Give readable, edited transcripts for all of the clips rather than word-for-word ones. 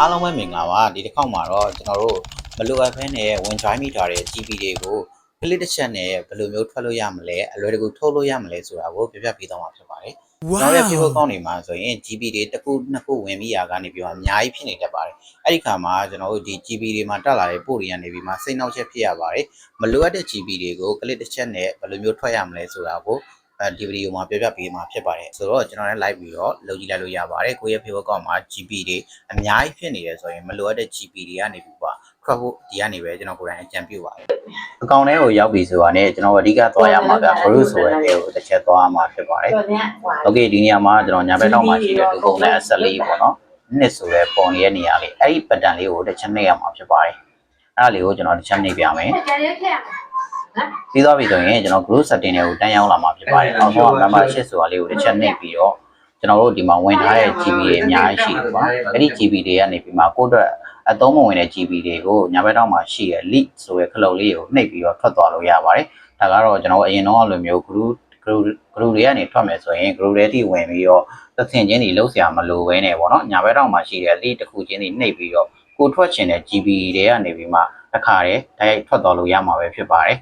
အားလုံးပဲမင်္ဂလာပါဒီတစ်ခေါက်မှာတော့ကျွန်တော်တို့မလိုအပ်ဘဲနဲ့ဝင် join မိထားတဲ့ GB တွေကို click တစ်ချက်နဲ့ဘယ်လိုမျိုးထွက်လို့ရမလဲအလွယ်တကူထုတ်လို့ရမလဲဆိုတာကိုပြပြပေးသွားမှာဖြစ်ပါတယ်ကျွန်တော်ရဲ့ Facebook ကောင်းနေမှာဆိုရင် GB တွေတစ်ခုနှစ်ခုဝင်ပြီးရာကနေပြီးတော့အများကြီးဖြစ်နေတတ်ပါတယ်အဲ့ဒီခါမှာကျွန်တော်တို့ဒီ GB တွေမှာတက်လာတဲ့ပို့တွေကနေပြီးမှစိတ်နှောက်ချက်ဖြစ်ရပါတယ်မလိုအပ်တဲ့ GB တွေကို click တစ်ချက်နဲ့ဘယ်လိုမျိုးထွက်ရမလဲဆိုတာကိုဒီဗီဒီယိုမှာပြပြပေးမှာဖြစ်ပါတယ်ဆိုတော့ကျွန်တော်လည်း live ပြီးတော့လုပ်ကြည့်လိုက်လို့ရပါတယ်ကိုယ့်ရဲ့ Facebook ကောင်းမှာ GB တွေအများကြီးဖြစ်နေတယ်ဆိုရင်မလိုအပ်တဲ့ GB တွေကနေပြီးပါထွက်ဖို့ဒီကနေပဲကျွန်တော်ကိုယ်တိုင်အကြံပြုပါတယ်အကောင့်ထဲကိုရောက်ပြီဆိုတာနဲ့ကျွန်တော်အဓိကသွားရမှာက group ဆိုတဲ့အဲကိုတစ်ချက်သွားရမှာဖြစ်ပါတယ်โอเคဒီနေရာမှာကျွန်တော်ညာဘက်တော့မှာရှိတဲ့လူပုံနဲ့အဆက်လေးပေါ့နော်နှစ်ဆိုတဲ့ပုံရဲ့နေရာလေးအဲ့ဒီ pattern လေးကိုတစ်ချက်နှိပ်ရမှာဖြစ်ပါတယ်အဲ့ဒါလေးကိုကျွန်တော်တစ်ချက်နှိပ်ပြမယ်ပြီးသွားပြီဆိုရင်ကျွန်တော် group setting တွေကိုတန်းရောက်လာမှာဖြစ်ပါတယ်နောက်ဆုံး membership ဆိုတာလေးကိုတစ်ချက်နှိပ်ပြီးတော့ကျွန်တော်တို့ဒီမှာဝင်ထားတဲ့ GB တွေအများကြီးရှိတယ်ပါအဲ့ဒီ GB တွေကနေပြီးမှကိုယ့်အတွက်အသုံးမဝင်တဲ့ GB တွေကိုညာဘက်တော့မှာရှိတဲ့ lead ဆိုတဲ့ခလုတ်လေးကိုနှိပ်ပြီးတော့ထွက်သွားလို့ရပါတယ်ဒါကတော့ကျွန်တော်အရင်တော့လိုမျိုး group တွေကနေထွက်မယ်ဆိုရင် group တွေထိဝင်ပြီးတော့သင်ချင်းတွေလုံးဆရာမလိုဘဲနဲ့ပေါ့နော်ညာဘက်တော့မှာရှိတဲ့ lead တစ်ခုချင်းတွေနှိပ်ပြီးတော့ကိုထွက်ချင်တဲ့ GB တွေကနေပြီးမှတစ်ခါတည်းတိုက်ထွက်သွားလို့ရမှာပဲဖြစ်ပါတယ်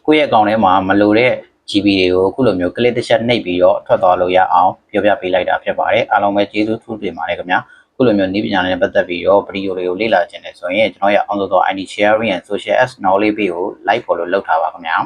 ကိုယ့်ရဲ့အကောင့်ထဲမှာမလိုတဲ့ GB တွေကိုအခုလိုမျိုး click တစ်ချက်နှိပ်ပြီးတော့ထွက်သွားလို့ရအောင်ပြောပြပေးလိုက်တာဖြစ်ပါတယ်အားလုံးပဲကျေးဇူးထူးတင်ပါတယ်ခင်ဗျာအခုလိုမျိုးနည်းပညာနဲ့ပတ်သက်ပြီးတော့ဗီဒီယိုတွေကိုလေ့လာခြင်းနဲ့ဆိုရင်ကျွန်တော်ရဲ့အောင်သော IT sharing and social as knowledge ကို like follow လုပ်ထားပါခင်ဗျာ